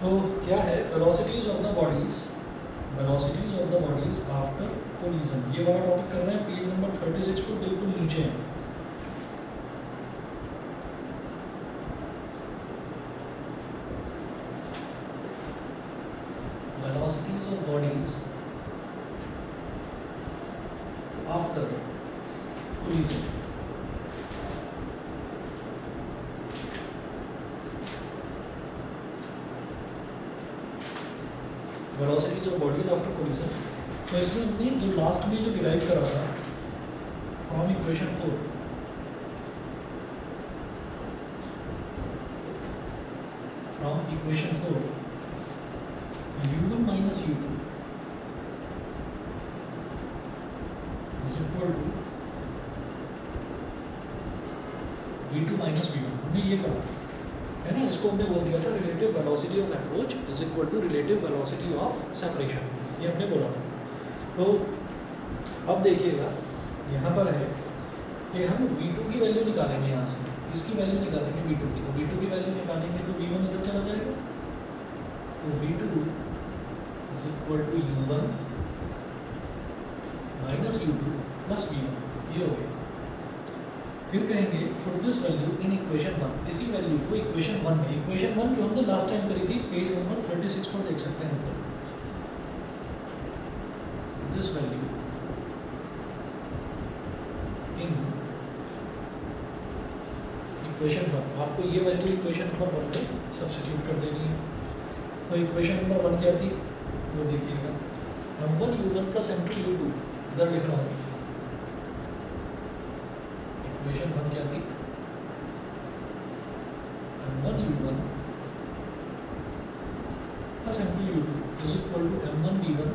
तो क्या है velocities of the bodies, velocities of the bodies after collision, ये वाला टॉपिक कर रहे हैं पेज नंबर 36 को बिल्कुल नीचे है। Velocities of bodies after collision. Velocities of bodies after collision, तो इसमें हमने जो लास्ट में जो डिराइव करा था from equation 4, from equation 4 u1 minus u2 is equal to v2 minus v1, हमने ये करा है ना, इसको हमने बोल दिया था relative velocity of approach is equal to relative velocity of separation, ये हमने बोला था। तो अब देखिएगा यहाँ पर है कि हम v2 की वैल्यू निकालेंगे, यहाँ से इसकी वैल्यू निकालेंगे v2 की, तो v2 की वैल्यू निकालेंगे तो v1 इधर चला जाएगा, तो v2 is equal to u1 minus u2 plus v1, ये हो गया। फिर कहेंगे put this value in equation 1, इसी वैल्यू को इक्वेशन 1 में, इक्वेशन 1 जो हमने लास्ट टाइम करी थी पेज नंबर 36 पर देख सकते हैं ऊपर, दिस वैल्यू इन इक्वेशन 1, आपको ये वैल्यू इक्वेशन नंबर 1 में सब्स्टिट्यूट कर देनी है। तो इक्वेशन नंबर 1 क्या थी वो देखिएगा, m1 u1 plus m2 u2, इधर लिख रहा हूँ इक्वेशन 1 क्या थी, m1 u1 plus m2 u2 is equal to m1 v1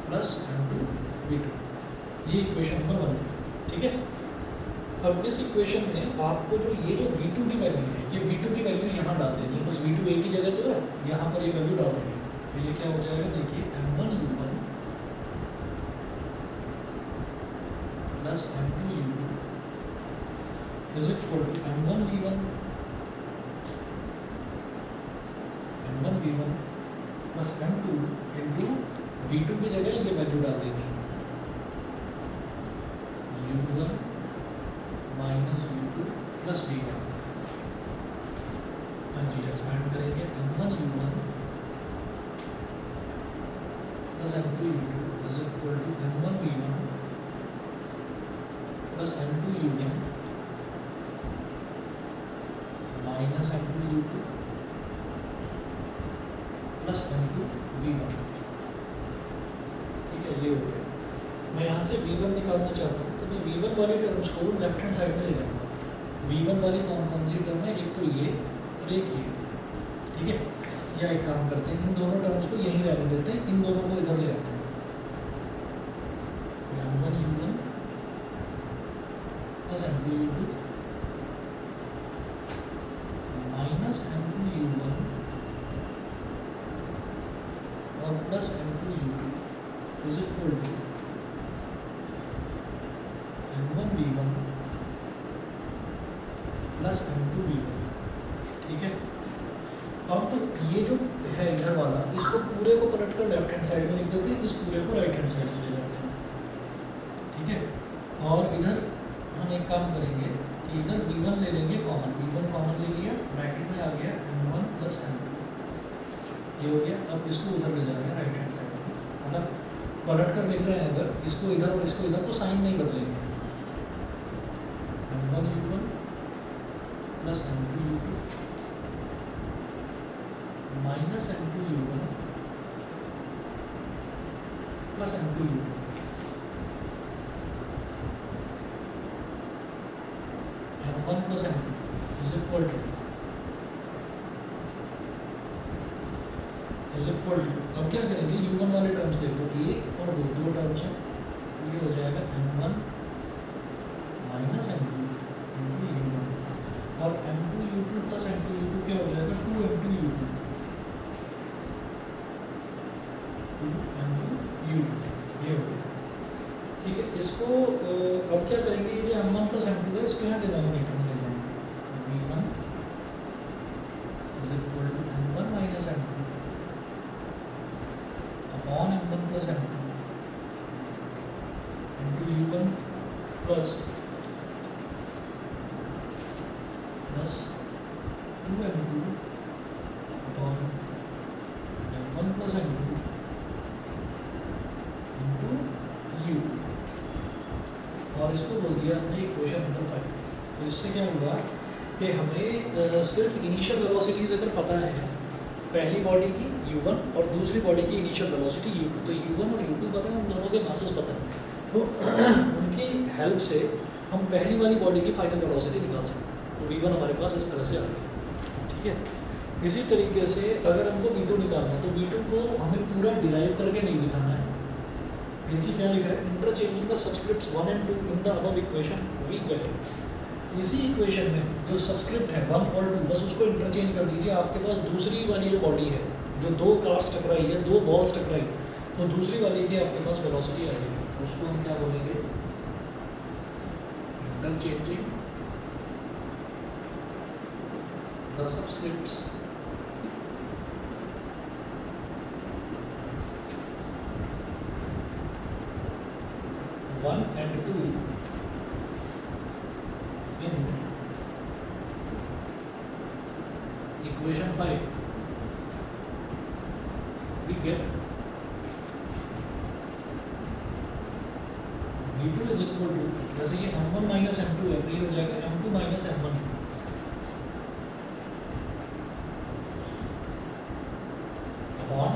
plus m2 v2, ये इक्वेशन नंबर 1 थी, ठीक है। अब इस इक्वेशन में आपको जो ये जो v2 की वैल्यू है, ये v2 की वैल्यू यहाँ डाल देनी है, बस v2 एक ही जगह तो है, यहाँ पर ये वैल्यू डाल देंगे, तो ये क्या हो जाएगा देखिए m1 u1 plus m2 u2 is equal to m1 v1 plus m2 into v2 की जगह ये वैल्यू डाल देनी है u1 minus u2 plus v1, हाँ जी एक्सपेंड करेंगे m1 u1 plus m2 u2 is equal to m1 v1 plus m2 u1 minus m2 u2 plus m2 v1, ठीक है, ये हो गया। मैं यहाँ से v1 निकालना चाहता हूँ, तो मैं v1 वाली टर्म्स को लेफ्ट हैंड साइड में ले जाऊँगा। v1 वाली कौन सी टर्म है, एक तो ये और एक ये, ठीक है। या एक काम करते हैं, इन दोनों टर्म्स को यहीं रहने देते हैं, इन दोनों को इधर ले आते हैं, m1 u1 plus m2 u2 minus m2 u1 और plus m2 u2 is equal to m1 v1 plus m2 v1, ठीक है। अब तो ये जो है इधर वाला, इसको पूरे को पलट कर लेफ्ट हैंड साइड में लिख देते हैं, इस पूरे को राइट हैंड साइड में ले जाते हैं, ठीक है। और इधर हम एक काम करेंगे कि इधर v1 ले लेंगे कॉमन, v1 कॉमन ले लिया, ब्रैकेट में आ गया m1 प्लस m2, ये हो गया। अब इसको उधर ले जा रहे हैं राइट हैंड साइड में, मतलब पलट कर लिख रहे हैं अगर इसको इधर और इसको इधर, तो साइन नहीं बदलेंगे, m1 u1 plus m2 u2 minus m2 u1 plus m2 u2, m1 plus m2 is equal to अब क्या करेंगे, u1 वाले टर्म्स देख लो, एक और दो टर्म्स हैं, तो ये हो जाएगा m1 minus m2 into u1, और m2 u2 plus m2 u2 क्या हो जाएगा 2m2 u2 2m2 u2, ये हो गया, ठीक है। इसको अब क्या करेंगे, ये जो m1 प्लस m2 है इसको यहाँ डिनोमिनेटर में ले जाएंगे, v1 plus 2m2 upon m1 plus m2 into you, और इसको बोल दिया हमने इक्वेशन नंबर 5। तो इससे क्या हुआ कि हमें सिर्फ इनिशियल वेलोसिटीज़ अगर पता है पहली बॉडी की u1 और दूसरी बॉडी की इनिशियल वेलोसिटी u2, तो u1 और u2 पता है, उन दोनों के मासेस पता है, तो उनकी हेल्प से हम पहली वाली बॉडी की फाइनल वेलोसिटी निकाल सकते हैं। तो v1 हमारे पास इस तरह से आ गया, ठीक है। इसी तरीके से अगर हमको v2 निकालना है तो v2 को हमें पूरा डिराइव करके नहीं दिखाना है। देखिए क्या लिखा है, interchanging the subscripts 1 and 2 in the above equation we get. इसी इक्वेशन में जो सब्सक्रिप्ट है 1 और 2, बस उसको इंटरचेंज कर दीजिए। आपके पास दूसरी वाली जो बॉडी है, जो दो कार्स टकराई है, दो बॉल्स टकराई, तो दूसरी वाली की आपके पास वेलोसिटी आ जाएगी। उसको हम क्या बोलेंगे, interchanging the subscripts 1 and 2 in equation 5, we get v2 is equal to, जैसे ये m1 माइनस m2 है तो ये हो जाएगा m2 minus m1 upon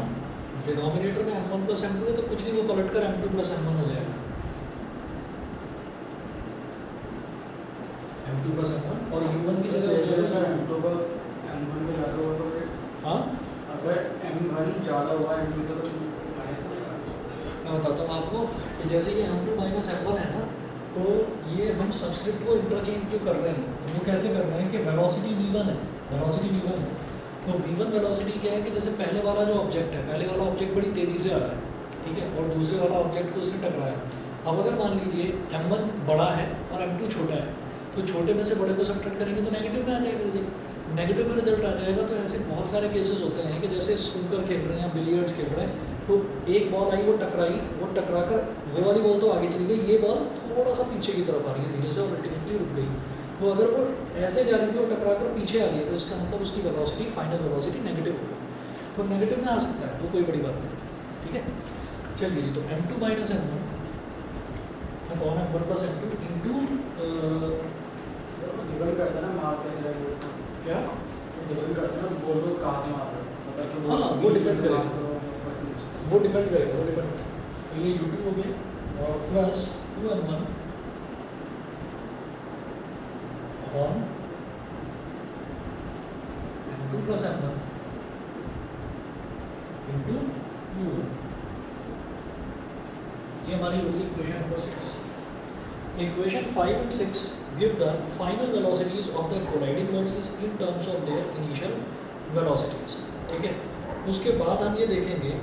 denominator में m1 प्लस m2 है तो कुछ नहीं, वो पलट कर m2 प्लस m1 हो जाएगा, m2 प्लस m1, और u1 की जगह हो जाएगा m2 का m1 पे ज़्यादा हुआ तो हाँ, अगर m1 ज़्यादा हुआ m2 से तो माइनस पड़ेगा। मैं बताता हूँ आपको कि जैसे ये m2 माइनस m1 है ना, तो ये हम सब्सक्रिप्ट को इंटरचेंज जो कर रहे हैं वो कैसे कर रहे हैं कि वेलोसिटी v1 है, वेलोसिटी v1 है, तो v1 वेलोसिटी क्या है कि जैसे पहले वाला जो ऑब्जेक्ट है, पहले वाला ऑब्जेक्ट बड़ी तेज़ी से आ रहा है, ठीक है, और दूसरे वाला ऑब्जेक्ट को उसने टकराया। अब अगर मान लीजिए m1 बड़ा है और m2 छोटा है, तो छोटे में से बड़े को सब्ट्रैक्ट करेंगे तो नेगेटिव में आ जाएगा रिजल्ट, नेगेटिव में रिजल्ट आ जाएगा। तो ऐसे बहुत सारे केसेस होते हैं कि जैसे स्नूकर खेल रहे हैं या बिलियर्ड्स खेल रहे हैं, तो एक बॉल आई, वो टकराई, वो टकरा कर वो वाली बॉल तो आगे चली गई, ये बॉल थोड़ा सा पीछे की तरफ आ रही है धीरे से और अल्टीमेटली रुक गई। तो अगर वो ऐसे जा रही थी, वो टकरा कर पीछे आ रही है, तो इसका मतलब उसकी वेलोसिटी, फाइनल वेलोसिटी नेगेटिव हो गई। तो नेगेटिव में आ सकता है, वो कोई बड़ी बात नहीं है, ठीक है। चलिए जी, तो m2 minus m1 upon m1 plus m2 into depend करता है ना मार कैसे रहे हो, क्या, डिपेंड करता है ना बोल को कहाँ से मार रहे हो, मतलब कि हाँ, वो डिपेंड करेगा, परसेंटेज वो डिपेंड करेगा, वो डिपेंड करेगा। तो ये u2 हो गया और plus 2m1 upon m2 plus m1 into u1। ये हमारी होगी equation number 6। Equation 5 and 6 give the final velocities of the colliding bodies in terms of their initial velocities, ठीक है। उसके बाद हम ये देखेंगे,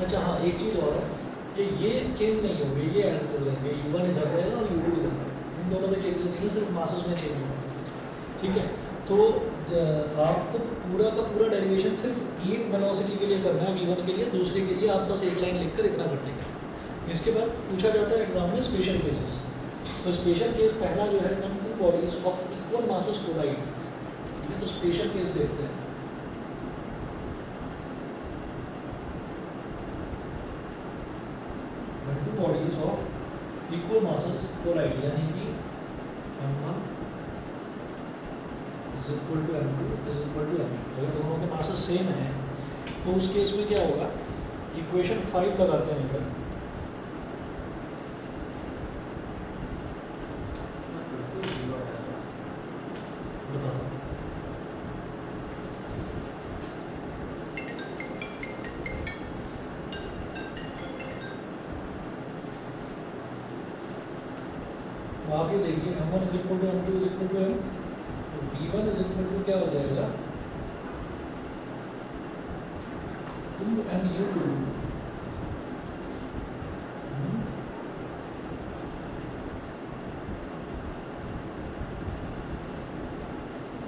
अच्छा हाँ, एक चीज़ और है कि ये चेंज नहीं होंगे, ये ऐसे चल रहेंगे, u1 इधर रहेगा और u2 इधर रहेगा, इन दोनों में चेंज नहीं है, सिर्फ मासेस में चेंज होगा, ठीक है। तो आपको पूरा का पूरा डेरिवेशन सिर्फ एक वेलोसिटी के लिए करना है, v1 के लिए, दूसरे के लिए आप बस एक लाइन लिखकर इतना कर देंगे। इसके बाद पूछा जाता है एग्जाम में स्पेशल केसेस। तो स्पेशल केस पहला जो है, when two bodies of equal masses collide, ठीक है। तो स्पेशल केस देखते हैं, when two bodies of equal masses collide, यानी कि m1 is equal to m2 is equal to m2। अगर दोनों के मासेस सेम हैं तो उस केस में क्या होगा, इक्वेशन 5 लगाते हैं इधर, आप ये देखिए m1 is equal to m2 is equal to m, तो v1 इज इक्वल टू क्या हो जाएगा, 2mu2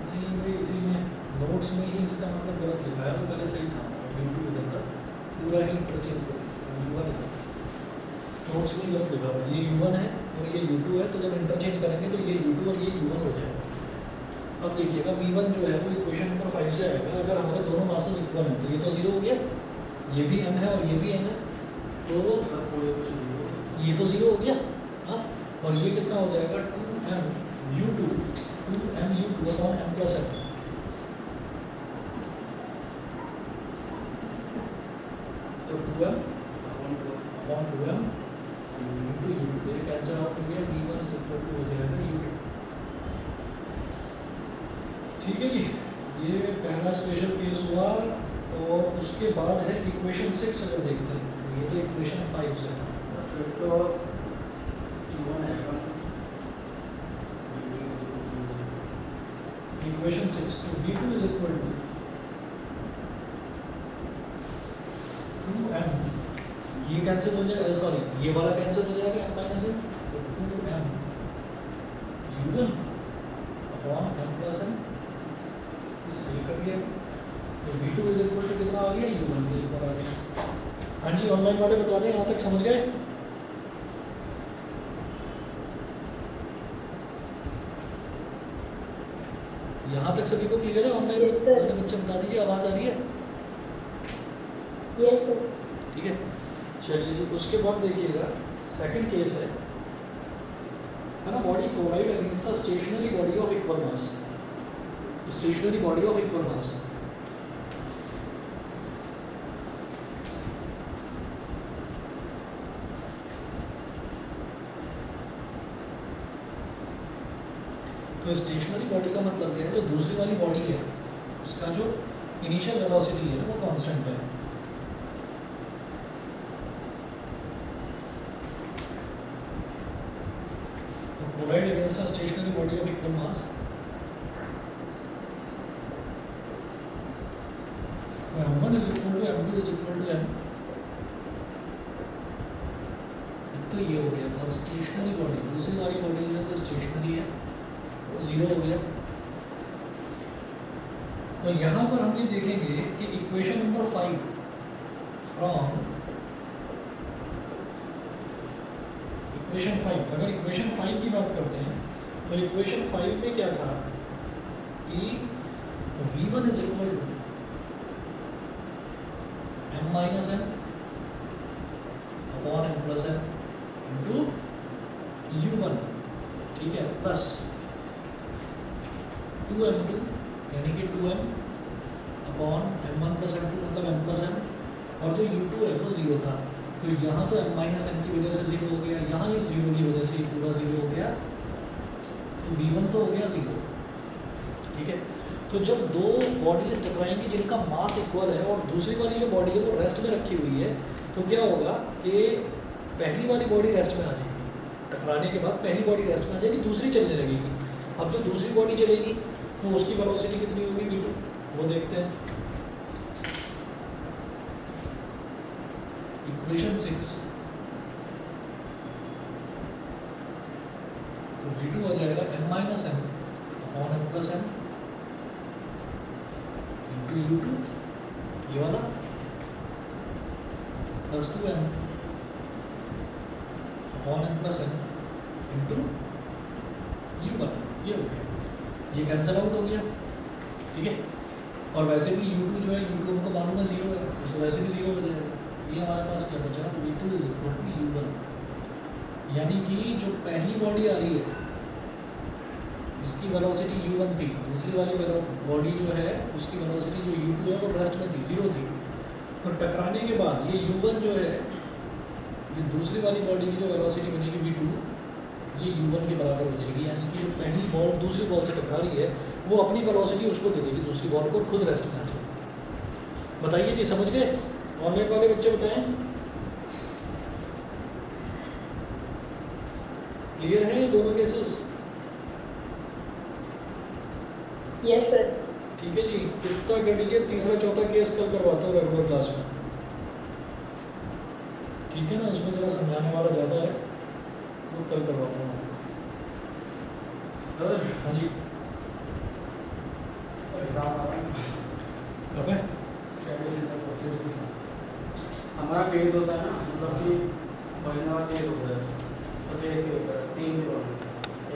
नहीं भाई, इसी में नोट्स में ही इसका मतलब गलत लिखा है, तो पहले सही था, u2 इधर था, पूरा ही इंटरचेंज करें, u1 इधर, नोट्स में गलत लिखा हुआ है, ये U1 है और ये U2 है, तो जब इंटरचेंज करेंगे तो ये U2 और ये U1 हो जाएगा। अब देखिएगा V1 जो है वो इक्वेशन नंबर 5 से आएगा, अगर हमारे दोनों मासेस इक्वल हैं तो ये तो 0 हो गया, ये भी M है और ये भी M है, तो सब पूरे कुछ नहीं हो। ये तो 0 हो गया। हाँ, और ये कितना हो जाएगा 2MU2 upon M plus M। तो 2M upon 2M into U2, ये कैंसिल आउट हो गया, V1 इज इक्वल टू हो जाएगा U2। ठीक है जी, ये पहला स्पेशल केस हुआ। और उसके बाद है इक्वेशन 6, अगर देखते हैं तो ये तो इक्वेशन 5 से है। फिर तो U1 आएगा। इक्वेशन 6, तो V2 is equal to 2M, ये कैंसिल हो जाएगा, सॉरी ये वाला कैंसिल हो जाएगा, M माइनस M, तो 2M U1 upon M plus M, सही कर लिया। तो V2 इज इक्वल टू कितना आ गया, U1 के ऊपर आ गया। हाँ जी, ऑनलाइन वाले बता दें, यहाँ तक समझ गए? यहाँ तक सभी को क्लियर है? ऑनलाइन वाले बच्चे बता दीजिए, आवाज़ आ रही है? Yes sir. ठीक है, चलिए जी। उसके बाद देखिएगा सेकंड केस है ना, body collide against a stationary body of equal mass, stationary body of equal mass. तो स्टेशनरी बॉडी का मतलब क्या है, जो दूसरी वाली बॉडी है उसका जो इनिशियल वेलोसिटी है वो कांस्टेंट है। तो collide against a stationary body of equal mass, M1 is equal to M2 is equal to M, तो ये हो गया। और स्टेशनरी बॉडी, दूसरी वाली बॉडी जो है वो स्टेशनरी है, वो 0 हो गया। तो यहाँ पर हम ये देखेंगे कि इक्वेशन नंबर 5 फ्रॉम इक्वेशन 5, अगर इक्वेशन 5 की बात करते हैं तो इक्वेशन 5 में क्या था कि V1 is equal to M minus M upon M plus M into U1, ठीक है, प्लस 2M2 यानी कि 2M upon M1 plus M2 मतलब M प्लस M, और जो U2 है वो 0 था, तो यहाँ तो M माइनस M की वजह से 0 हो गया, यहाँ इस 0 की वजह से पूरा 0 हो गया, तो V1 तो हो गया 0। ठीक है, तो जब दो बॉडीज टकराएंगी जिनका मास इक्वल है और दूसरी वाली जो बॉडी है वो रेस्ट में रखी हुई है, तो क्या होगा कि पहली वाली बॉडी रेस्ट में आ जाएगी, टकराने के बाद पहली बॉडी रेस्ट में आ जाएगी, दूसरी चलने लगेगी। अब जो दूसरी बॉडी चलेगी तो उसकी वेलोसिटी कितनी होगी V2, वो देखते हैं। इक्वेशन 6, तो V2 हो जाएगा M minus M upon M plus M into U2, ये वाला, plus 2M upon M plus M into U1, ये हो गया, ये कैंसिल आउट हो गया। ठीक है, और वैसे भी U2 जो है, U2 हमको मालूम है 0 है, तो वैसे भी 0 हो जाएगा। ये हमारे पास क्या बचा, V2 is equal to U1, यानी कि जो पहली बॉडी आ रही है इसकी वेलोसिटी U1 थी, दूसरी वाली बॉडी जो है उसकी वेलोसिटी जो U2 है वो रेस्ट में थी, 0 थी, तो टकराने के बाद ये U1 जो है, ये दूसरी वाली बॉडी की जो वेलोसिटी बनेगी V2, ये U1 के बराबर हो जाएगी, यानी कि जो पहली बॉल दूसरी बॉल से टकरा रही है वो अपनी वेलोसिटी उसको दे देगी दूसरी बॉल को, खुद रेस्ट में आ जाएगी। बताइए जी, समझ गए? ऑनलाइन वाले बच्चे बताएं, क्लियर है ये दोनों केसेस? Yes sir. ठीक है जी, कितना कर लीजिए, तीसरा चौथा केस कल करवाता हूँ रेगुलर क्लास में, ठीक है ना, उसमें ज़रा समझाने वाला ज़्यादा है, वो कल करवाता हूँ। सर हाँ जी, एग्जाम आ रहा है, कब है? हमारा फेज होता है ना, मतलब कि पहला फेस होता है तो फेस के ऊपर 3 के ऊपर